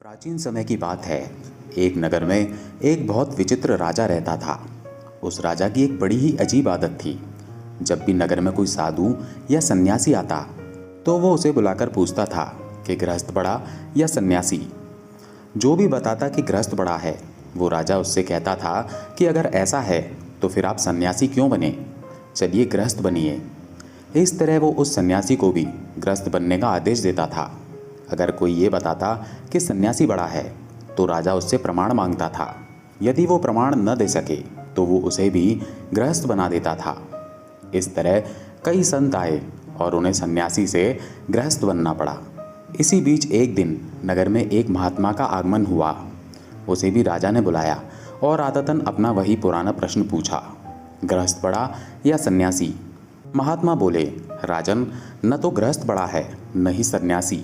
प्राचीन समय की बात है। एक नगर में एक बहुत विचित्र राजा रहता था। उस राजा की एक बड़ी ही अजीब आदत थी। जब भी नगर में कोई साधु या सन्यासी आता तो वो उसे बुलाकर पूछता था कि गृहस्थ बड़ा या सन्यासी। जो भी बताता कि गृहस्थ बड़ा है, वो राजा उससे कहता था कि अगर ऐसा है तो फिर आप सन्यासी क्यों बने, चलिए गृहस्थ बनिए। इस तरह वो उस सन्यासी को भी गृहस्थ बनने का आदेश देता था। अगर कोई ये बताता कि सन्यासी बड़ा है तो राजा उससे प्रमाण मांगता था। यदि वो प्रमाण न दे सके तो वो उसे भी गृहस्थ बना देता था। इस तरह कई संत आए और उन्हें सन्यासी से गृहस्थ बनना पड़ा। इसी बीच एक दिन नगर में एक महात्मा का आगमन हुआ। उसे भी राजा ने बुलाया और आदतन अपना वही पुराना प्रश्न पूछा, गृहस्थ बड़ा या सन्यासी। महात्मा बोले, राजन, न तो गृहस्थ बड़ा है न ही सन्यासी।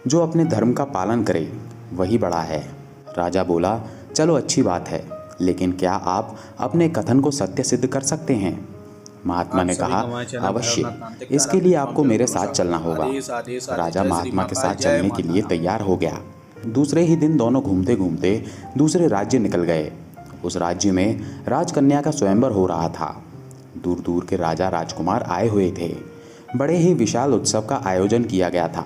जो अपने धर्म का पालन करे वही बड़ा है। राजा बोला, चलो अच्छी बात है, लेकिन क्या आप अपने कथन को सत्य सिद्ध कर सकते हैं? महात्मा ने कहा, अवश्य, इसके लिए आपको मेरे साथ चलना होगा। राजा महात्मा के साथ चलने के लिए तैयार हो गया। दूसरे ही दिन दोनों घूमते घूमते दूसरे राज्य निकल गए। उस राज्य में राजकन्या का स्वयंवर हो रहा था। दूर दूर के राजा राजकुमार आए हुए थे। बड़े ही विशाल उत्सव का आयोजन किया गया था।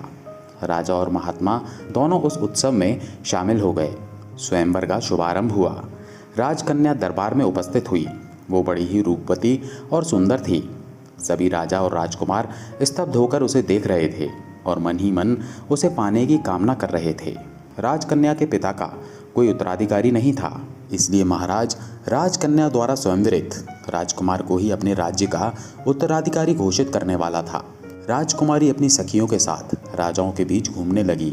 राजा और महात्मा दोनों उस उत्सव में शामिल हो गए। स्वयंवर का शुभारंभ हुआ। राजकन्या दरबार में उपस्थित हुई। वो बड़ी ही रूपवती और सुंदर थी। सभी राजा और राजकुमार स्तब्ध होकर उसे देख रहे थे और मन ही मन उसे पाने की कामना कर रहे थे। राजकन्या के पिता का कोई उत्तराधिकारी नहीं था, इसलिए महाराज राजकन्या द्वारा स्वयंवरित राजकुमार को ही अपने राज्य का उत्तराधिकारी घोषित करने वाला था। राजकुमारी अपनी सखियों के साथ राजाओं के बीच घूमने लगी।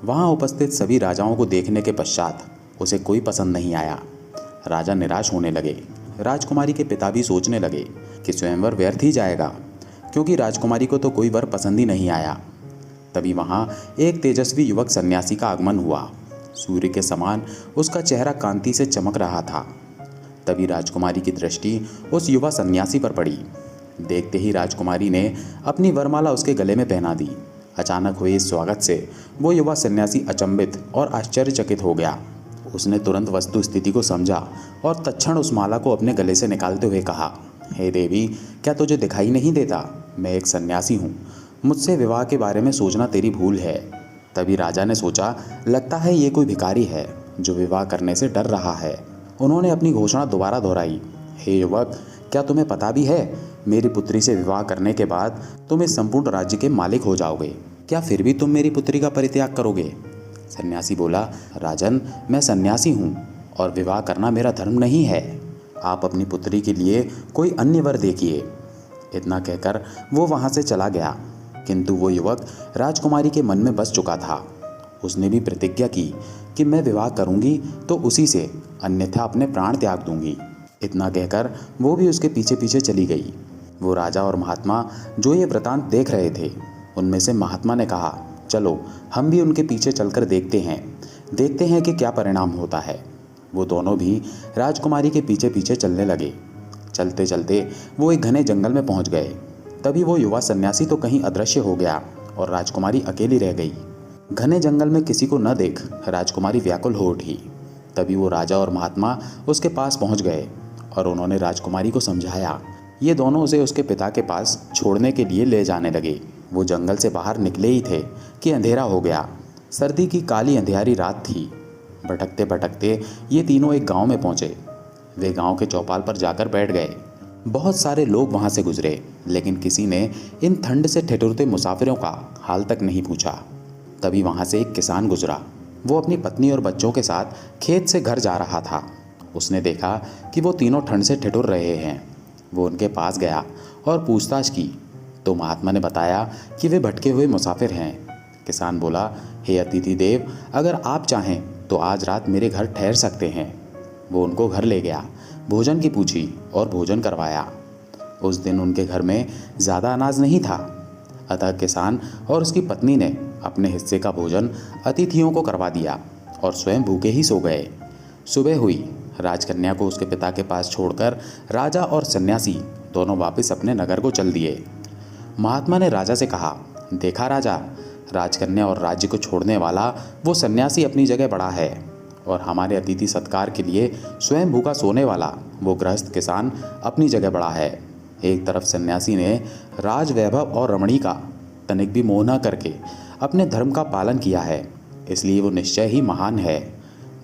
वहां उपस्थित सभी राजाओं को देखने के पश्चात उसे कोई पसंद नहीं आया। राजा निराश होने लगे। राजकुमारी के पिता भी सोचने लगे कि स्वयंवर व्यर्थ ही जाएगा, क्योंकि राजकुमारी को तो कोई वर पसंद ही नहीं आया। तभी वहां एक तेजस्वी युवक सन्यासी का आगमन हुआ। सूर्य के समान उसका चेहरा कांति से चमक रहा था। तभी राजकुमारी की दृष्टि उस युवा सन्यासी पर पड़ी। देखते ही राजकुमारी ने अपनी वरमाला उसके गले में पहना दी। अचानक हुए इस स्वागत से वो युवा सन्यासी अचंभित और आश्चर्यचकित हो गया। उसने तुरंत वस्तु स्थिति को समझा और तत्क्षण उस माला को अपने गले से निकालते हुए कहा, हे देवी, क्या तुझे दिखाई नहीं देता? मैं एक सन्यासी हूँ। मुझसे विवाह के बारे में सोचना तेरी भूल है। तभी राजा ने सोचा, लगता है ये कोई भिखारी है जो विवाह करने से डर रहा है। उन्होंने अपनी घोषणा दोबारा दोहराई, हे युवक, क्या तुम्हें पता भी है, मेरी पुत्री से विवाह करने के बाद तुम इस संपूर्ण राज्य के मालिक हो जाओगे। क्या फिर भी तुम मेरी पुत्री का परित्याग करोगे? सन्यासी बोला, राजन, मैं सन्यासी हूँ और विवाह करना मेरा धर्म नहीं है। आप अपनी पुत्री के लिए कोई अन्य वर देखिए। इतना कहकर वो वहाँ से चला गया। किंतु वो युवक राजकुमारी के मन में बस चुका था। उसने भी प्रतिज्ञा की कि मैं विवाह करूंगी तो उसी से, अन्यथा अपने प्राण त्याग दूंगी। इतना कहकर वो भी उसके पीछे पीछे चली गई। वो राजा और महात्मा जो ये वृतांत देख रहे थे, उनमें से महात्मा ने कहा, चलो हम भी उनके पीछे चलकर देखते हैं कि क्या परिणाम होता है। वो दोनों भी राजकुमारी के पीछे पीछे चलने लगे। चलते चलते वो एक घने जंगल में पहुंच गए। तभी वो युवा सन्यासी तो कहीं अदृश्य हो गया और राजकुमारी अकेली रह गई। घने जंगल में किसी को न देख राजकुमारी व्याकुल हो उठी। तभी वो राजा और महात्मा उसके पास पहुंच गए और उन्होंने राजकुमारी को समझाया। ये दोनों उसे उसके पिता के पास छोड़ने के लिए ले जाने लगे। वो जंगल से बाहर निकले ही थे कि अंधेरा हो गया। सर्दी की काली अंधेरी रात थी। भटकते भटकते ये तीनों एक गांव में पहुंचे। वे गांव के चौपाल पर जाकर बैठ गए। बहुत सारे लोग वहां से गुजरे, लेकिन किसी ने इन ठंड से ठिठुरते मुसाफिरों का हाल तक नहीं पूछा। तभी वहां से एक किसान गुजरा। वो अपनी पत्नी और बच्चों के साथ खेत से घर जा रहा था। उसने देखा कि वो तीनों ठंड से ठिठुर रहे हैं। वो उनके पास गया और पूछताछ की तो महात्मा ने बताया कि वे भटके हुए मुसाफिर हैं। किसान बोला, हे अतिथि देव, अगर आप चाहें तो आज रात मेरे घर ठहर सकते हैं। वो उनको घर ले गया, भोजन की पूछी और भोजन करवाया। उस दिन उनके घर में ज़्यादा अनाज नहीं था, अतः किसान और उसकी पत्नी ने अपने हिस्से का भोजन अतिथियों को करवा दिया और स्वयं भूखे ही सो गए। सुबह हुई। राजकन्या को उसके पिता के पास छोड़कर राजा और सन्यासी दोनों वापस अपने नगर को चल दिए। महात्मा ने राजा से कहा, देखा राजा, राज करने और राज्य को छोड़ने वाला वो सन्यासी अपनी जगह बड़ा है, और हमारे अतिथि सत्कार के लिए स्वयं भूखा सोने वाला वो गृहस्थ किसान अपनी जगह बड़ा है। एक तरफ सन्यासी ने राज वैभव और रमणी का तनिक भी मोह न करके अपने धर्म का पालन किया है, इसलिए वो निश्चय ही महान है।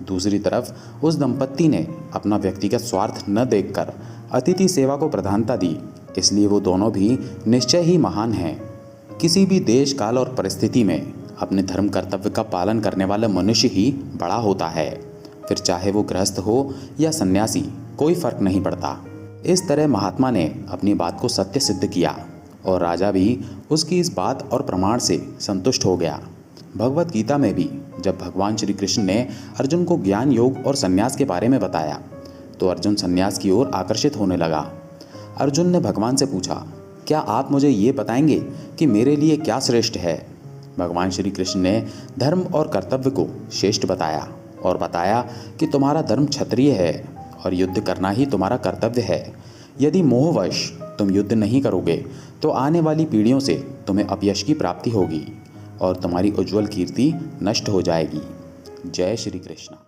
दूसरी तरफ उस दंपत्ति ने अपना व्यक्तिगत स्वार्थ न देखकर अतिथि सेवा को प्रधानता दी, इसलिए वो दोनों भी निश्चय ही महान हैं। किसी भी देश काल और परिस्थिति में अपने धर्म कर्तव्य का पालन करने वाला मनुष्य ही बड़ा होता है, फिर चाहे वो गृहस्थ हो या सन्यासी, कोई फर्क नहीं पड़ता। इस तरह महात्मा ने अपनी बात को सत्य सिद्ध किया और राजा भी उसकी इस बात और प्रमाण से संतुष्ट हो गया। भगवत गीता में भी जब भगवान श्री कृष्ण ने अर्जुन को ज्ञान योग और संन्यास के बारे में बताया तो अर्जुन संन्यास की ओर आकर्षित होने लगा। अर्जुन ने भगवान से पूछा, क्या आप मुझे ये बताएंगे कि मेरे लिए क्या श्रेष्ठ है? भगवान श्री कृष्ण ने धर्म और कर्तव्य को श्रेष्ठ बताया और बताया कि तुम्हारा धर्म क्षत्रिय है और युद्ध करना ही तुम्हारा कर्तव्य है। यदि मोहवश तुम युद्ध नहीं करोगे तो आने वाली पीढ़ियों से तुम्हें अपयश की प्राप्ति होगी और तुम्हारी उज्जवल कीर्ति नष्ट हो जाएगी। जय श्री कृष्ण।